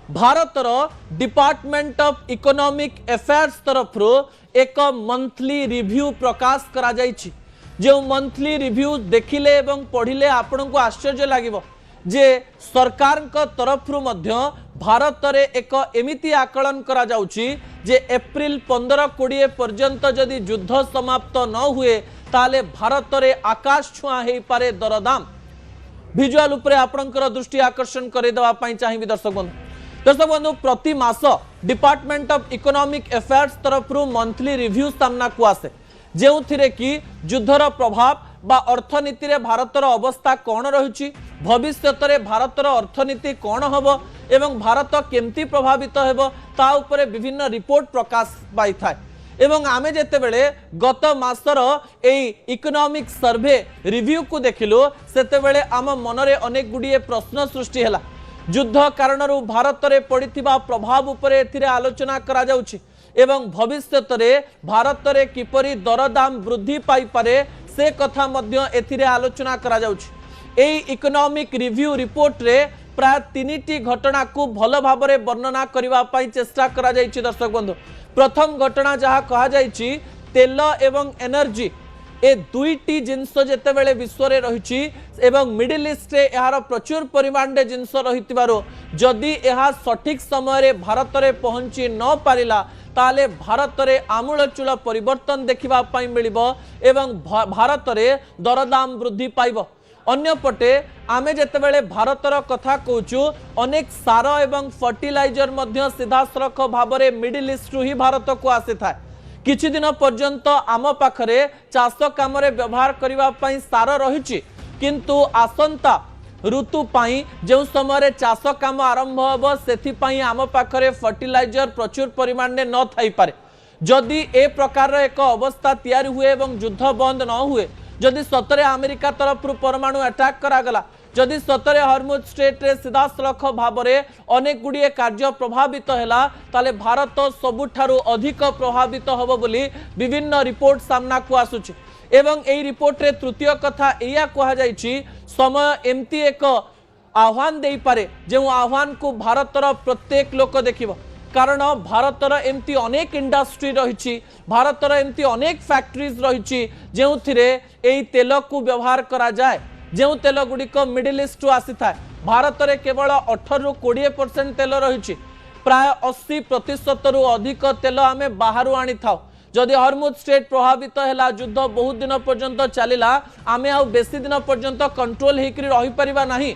भारतर department of economic affairs तरफ एक monthly review प्रकाश करा जायछि। जो मंथली रिव्यू देखिले एवं पढ़िले आपण को आश्चर्य लागिबो जे सरकार तरफ भारत रे एक एमिति आकलन करा जाउछि जे एप्रिल 15-20 पर्यंत जदि युद्ध समाप्त न हुए ताले भारत रे आकाश छुआ हेई पारे दरदाम। विजुअल उपरे आपणकर दृष्टि आकर्षण करे देवा पई चाहिबी दर्शक बंधु प्रति मास डिपार्टमेंट ऑफ इकोनॉमिक अफेयर्स तरफ मंथली रिव्यू सामना को आसे जो कि युद्धर प्रभाव बा अर्थनीति रे भारतर अवस्था कौन रही भविष्यत रे भारतर अर्थनीति कौन हम एवं भारत केमती प्रभावित हेबो ता उपरे विभिन्न रिपोर्ट प्रकाश पाई थाए एवं आमे जेते बेले गत मासर एई इकोनॉमिक सर्वे रिव्यू को देखिलु सेते बेले आम मनरे अनेक गुडिये प्रश्न सृष्टि हैला। युद्ध कारणरू भारत रे पड़िथिबा प्रभाव उपरे एथिरे आलोचना करा जाउछि एवं भविष्यत रे भारत रे किपरि दरदाम वृद्धि पाई पारे से कथा मध्य एथिरे आलोचना करा जाउछि। एई इकोनॉमिक रिव्यू रिपोर्ट रे प्राय 3टी घटना को भल भाबरे वर्णना करिवा पाई चेष्टा करा जाइछि। दर्शक बंधु प्रथम घटना जहाँ कहा जाइछि तेल एवं एनर्जी ए दुईटी जिनस जेते बेले विश्व रे रहिछि एवं मिडिल ईस्ट रे यार प्रचुर परिमाण रे जिनस रहितिबारो जदि यह सठिक समय रे भारत रे पहुंची न पारिला ताले भारत रे आमूलचूल परिवर्तन देखिबा पाई मिलिबो एवं भारत रे दरदाम वृद्धि पाइबो। अन्यपटे आमे जेते बेले भारतर कथा कहूचु अनेक सार एवं फर्टिलाइजर मध्य सीधासलख भावरे मिडिल ईस्ट रु ही भारत को आसी थाए। किछि दिन पर्यंत आम पाखरे चाष काम व्यवहार करबा पई सार रहिछि किंतु आसंता ऋतु पाई जो समय चाष काम आरंभ हबो सेथि पाई आम पाखरे फर्टिलाइजर प्रचुर परिमाण में न थाई पारे। जदि ए प्रकार एक अवस्था तैयारी हुए एवं युद्ध बंद न हुए जदि सतरे अमेरिका तरफ परमाणु अटैक करागला जदि सतरे हरमुज स्टेट रे सीधासलख भाव में अनेक गुड़िए कार्य प्रभावित हैला ताले भारत सबुठारु अधिक प्रभावित हबो बोली विभिन्न रिपोर्ट सामना को आसुछि एवं एई रिपोर्ट रे तृतीय कथा एया कहा जाइछि समय एमती एक आह्वान देई पारे जो आह्वान को भारतर प्रत्येक लोक देखिबो कारण भारतर एमती अनेक इंडस्ट्री रही भारतर एमती अनेक फैक्ट्रीज रही जो एई तेल को व्यवहार करा जाए जो तेल गुड़िक मिडिल ईस्ट आसी था भारत में केवल 18-20% तेल रही प्राय 80% रु अधिक तेल आम बाहर आनी था। जदि हरमुज स्टेट प्रभावित है युद्ध बहुत दिन पर्यंत चलला आम आ बेसी दिन पर्यंत कंट्रोल होकर रही पारिबा नहीं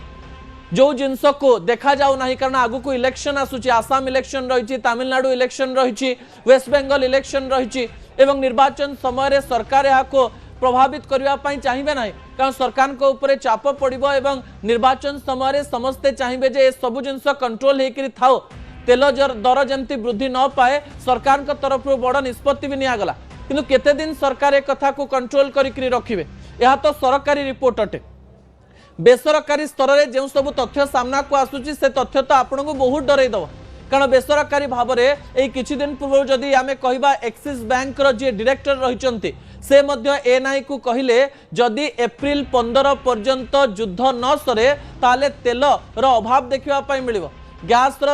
जो जिनस को देखा जाऊ नहीं कारण आगु को इलेक्शन आसुची आसाम इलेक्शन रही तमिलनाडु इलेक्शन रही वेस्ट बेंगल इलेक्शन रही एवं निर्वाचन समय सरकार यहाँ प्रभावित करने चाहिए ना कारण सरकार को ऊपर चाप पड़ो एवं निर्वाचन समय समस्ते चाहिए जे सब जिनस कंट्रोल होकर थाओ तेल दर जमती वृद्धि न पाए सरकार तरफ बड़ निष्पत्ति भी निगला किंतु केते दिन सरकार एक कथा को कंट्रोल करी रखिए यह तो सरकारी रिपोर्ट अटे। बेसरकारी स्तर में जो सब तथ्य सामना को आसूची से तथ्य तो आपन को बहुत डरईदेव कारण बेसरकारी भाव में किछि दिन पूर्व जदि आमे कहबा एक्सिस बैंक रो जे डायरेक्टर रहिचंती से मध्य एनआई को कहले जदि एप्रिल 15 पर्यंत युद्ध न सरे ताले तेल रो अभाव देखिबा पई मिलिबो गैस रो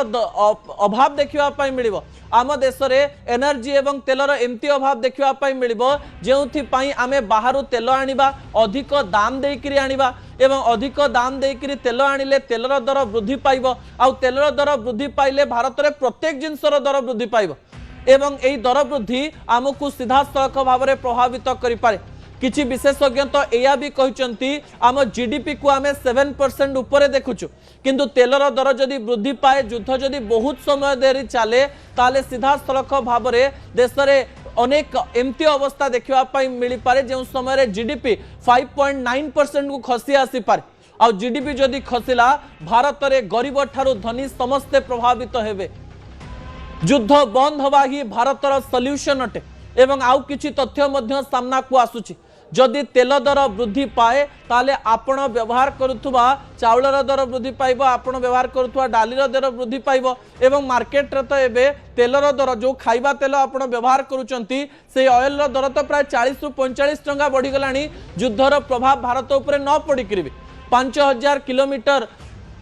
अभाव देखिबा पई मिलिबो आम देश में एनर्जी एवं तेलर एमती अभाव देखिबा पई मिलिबो जेउथि पई आमे बाहरु तेल आनिबा अधिक दाम देकरी आनिबा एवं अधिक दाम देकरी तेल आनिले तेलर दर वृद्धि पाइबो आउ तेलर दर वृद्धि पाइले भारत में प्रत्येक जिनसर दर वृद्धि पाइबो एवं एई दर वृद्धि आमको सीधासलख भाव में प्रभावित करि पारे। किछि विशेषज्ञ तो एया भी कहचंती आम जीडीपी को आमे 7% ऊपर देखुछु किंतु तेलर दर जदि वृद्धि पाए युद्ध जदि बहुत समय धरि चले ताले सीधासलख भाव में देश में अनेक एमती अवस्था देखा मिल पारे जो समय जीडीपी 5.9% को खसी आसी पारे आ जीडीपी जदि खसिला भारत में गरीब ठारू धनी समस्ते प्रभावित हेबे। युद्ध बंद हवा ही भारतर सल्यूशन अटे एवं आउ किछि तथ्य मध्य सामना को आसुछि जदि तेल दर वृद्धि पाए ताले आपण व्यवहार करुथुबा चाउलर दर वृद्धि पाइबो आपण व्यवहार करुथुबा डालीर दर वृद्धि पाइबो एवं मार्केट रे तो एबे तेलर दर जो खाइबा तेल आपण व्यवहार करूचंती से ऑयल दर तो प्राय 40 रु 45 टंका बढ़ी गलानी युद्धर प्रभाव भारत ऊपर न पड़ी 5000 किलोमीटर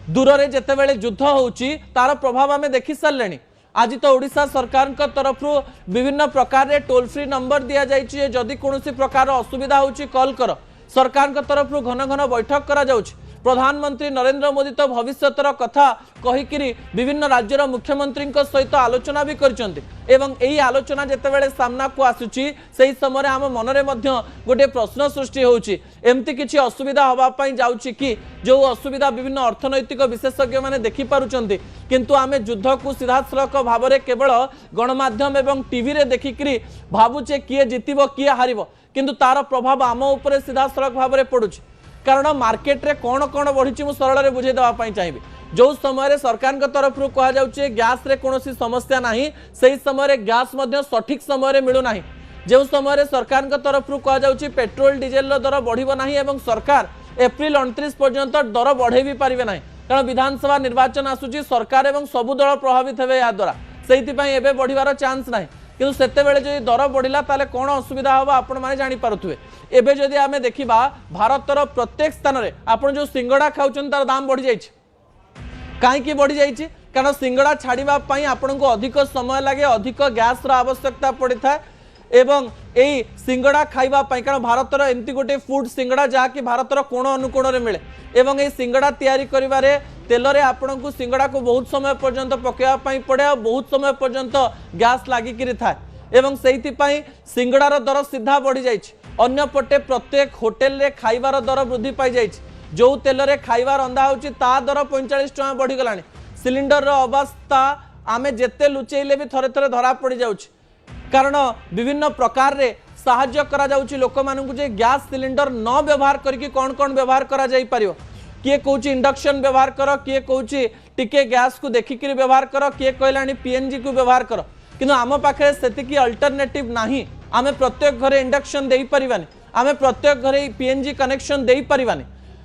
दूर रे जेतेबेले युद्ध होउची तार प्रभाव आमे देखि सारलेनी। आज तो ओडिशा सरकार तरफ विभिन्न प्रकार रे टोल फ्री नंबर दिया जाइए, जदि कौन प्रकार असुविधा होउची कॉल कर। सरकार तरफ घन घन बैठक करा जाउची। प्रधानमंत्री नरेंद्र मोदी तो भविष्यतर कथा कहिकिरी विभिन्न राज्यर मुख्यमंत्री सहित आलोचना भी करचंती एवं एही आलोचना जेतेबेले सामना को आसुची सेही समय आम मनरे मध्य गोटे प्रश्न सृष्टि होउची, एमती किछि असुविधा होबा पई जाउची कि जो असुविधा विभिन्न अर्थनैतिक विशेषज्ञ माने देखि पारुचंती, किंतु आमे युद्ध को सीधासलख भाव में केवल गणमाध्यम एवं टीवी रे देखिकिरी भाबुचे किए जितिबो किए हारिबो, किंतु तार प्रभाव आम उपरे सीधासलख भाव में पड़ुची। कारण मार्केट रे कौन कौन बढ़ी मुझे सरल बुझे देवाई चाहिए। जो समय सरकार तरफ कह जाए गैस रे कौन समस्या ना, से समय गैस सठिक समय मिलूना। जो समय सरकार तरफ कह जाए पेट्रोल डीजेल दर बढ़ ना एवं सरकार एप्रिल 29 पर्यंत दर बढ़े भी पारे ना, कारण विधानसभा निर्वाचन आसूची सरकार एवं सबु दल प्रभावित हे या द्वारा से बढ़िवार चांस ना। किंतु सेतेबेले जो दर बढ़िला ताले कौन असुविधा होगा आपण माने जानि पारुथुवे। एबे जदि आमे देखिबा भारतर प्रत्येक स्थान रे आपण जो सिंगड़ा खाउछन तार दाम बढ़ी जाइछि। काहेकि बढ़ी जाइछि? कारण सिंगड़ा छाड़िबा पई आपण को अधिक समय लागे, अधिक गैस रा आवश्यकता पड़ी था एवं एई सिंगड़ा खाइबा पई, कारण भारतर एमती गोटे फूड सिंगड़ा जहा कि भारतर कोण अनुकोण रे मिले एवं एई सिंगड़ा तयारी करिबारे तेल रे आपण को सिंगड़ा को बहुत समय पर्यंत पकेवा पई पड़े और बहुत समय पर्यंत गैस लागिकिरि थाए एवं सेहिति पई सिंगड़ार दर सीधा बढ़ी जाइछि। अन्य पटे प्रत्येक होटेल रे खाइबार दर वृद्धि पाई जाइछि। जो तेल रे खाइबा रंधा होछि ता दर 45 टका बढ़ी गलानी। सिलिंडर रो अवस्था आमे जेते लुचेइले भी थरे थरे धरा पड़ी जाउछि, कारण विभिन्न प्रकार रे साहाय्य करा जाउछि लोक मानकु जे गैस सिलिंडर न व्यवहार करके कौन कौन व्यवहार करा जाई परियो। किए कहूँ इंडक्शन व्यवहार कर, किए कहूँ टिके गैस को देखिक व्यवहार कर, किए कहलानी पीएनजी को व्यवहार कर, किंतु आम पाखे सेतिकी अल्टरनेटिव नाही। आमे प्रत्येक घरे इंडक्शन देई परिबानी, आमे प्रत्येक घरे पीएनजी कनेक्शन देई परिबानी।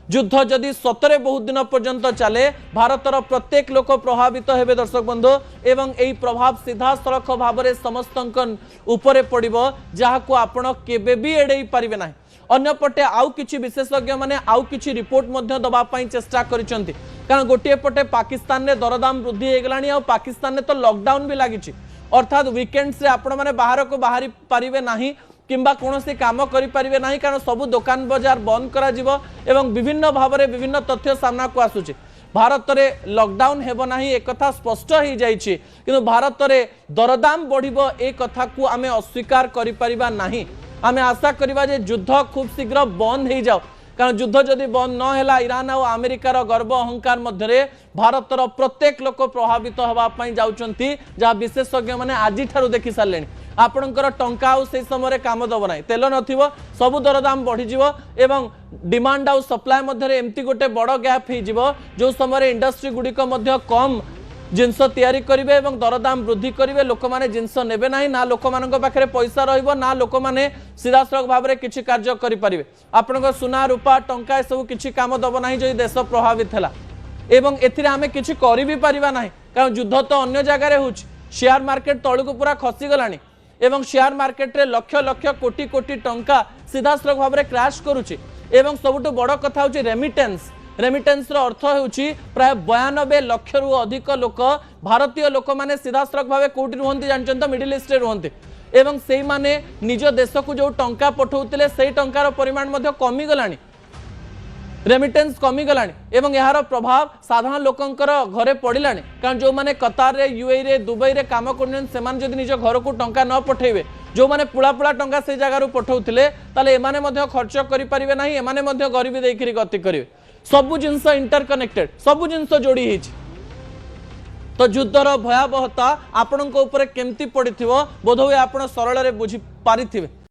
युद्ध जदि सतरे बहुत दिन पर्यंत चले भारतर प्रत्येक लोक प्रभावित हेबे दर्शक बंधु एवं एई प्रभाव सीधा सड़क भाव में समस्त उपरे पड़िबो, जाहाको आपण केबे भी एड़ेई परिबे नाही। अन्य पटे आउ किछि विशेषज्ञ माने आउ किछि रिपोर्ट मध्य दबा पई चेष्टा करिसंती, कारण गोटे पटे पाकिस्तान रे दरदाम वृद्धि हे गलानी और पाकिस्तान रे तो लॉकडाउन भी लागिछि, अर्थात वीकेंड्स रे आपण माने बाहर को बाहरी परिबे नाही किंबा कोनोसी काम करि परिबे नाही, कारण सबु दुकान बाजार बंद करा जिवो एवं विभिन्न भाव में विभिन्न तथ्य सामना को आसुछि। भारत में लॉकडाउन हेबो नाही एक कथा स्पष्ट हो जाइछि, किंतु भारत में दरदाम बढ़िबो ए कथा को आमे अस्वीकार करि परिबा नाही। आमे आशा करिबा जे युद्ध खूब शीघ्र बंद हो जाओ, कारण युद्ध जदि बंद न हैला ईरान और अमेरिकार गर्व अहंकार मध्य भारतर प्रत्येक लोक प्रभावित होगा जाउछंती, जहाँ विशेषज्ञ माने आजि ठारू देखि सारलेनी। आपणकर टंका से समय काम दब ना, तेल नथिबो सबु दरदाम बढ़ी जिवो एवं डिमांड आउ सप्लाय मध्य एमती गोटे बड़ गैप हो जो समय इंडस्ट्री गुड़िक कम जिनस तैयारी करेंगे और दरदाम वृद्धि करेंगे, लोक मैंने जिनस नेबे ना, ना लोक मान पाखे पैसा रहिबो ना लोक मैंने सीधासलख भाव में किसी कार्य करेंगे। आपण सुना रूपा टंका सब किसी काम दब ना जो देश प्रभावित है एवं एथिरे आमे किछि करि भी परिबा नाही, कारण युद्ध तो अन्य जगह हो। शेयर मार्केट तळुक पूरा खसी गलानी एवं शेयर मार्केट रे लक्ष लक्ष कोटी कोटी टंका सीधासलख भाव में क्रैश करुछि एवं सबुठु बड़ कथा होछि रेमिटेंस। रेमिटेंस रो अर्थ होछि प्राय 92 लाख रु अधिक लोक भारतीय लोक माने सीधासलख भाव कोठी रुहंती जानछन तो मिडिल ईस्ट रे रुहंती एवं सेही माने निज देश को जो टंका पठौतिले सेही टंकार परिमाण मध्ये कमी गलानी, रेमिटेंस कमी गलानी एवं यार प्रभाव साधारण लोकंकर घरे पड़िलानी, कारण जो माने कतार रे यूएई रे दुबई रे काम करन से माने जदि निज घर को टंका न पठेबे, जो माने पुला पुला टंका से जगह रु पठौतिले ताले एमाने मध्ये खर्च करि परिबे नाही, एमाने मध्ये गरीबी देखिरि गति करिवे। सबु जिनस इंटरकनेक्टेड, सबु जिनस जोड़ी हिच। तो युद्धर भयावहता आपणक ऊपर केमती पड़िथिबो बोधहुए आपण सरल रे बुझी पारिथिबे।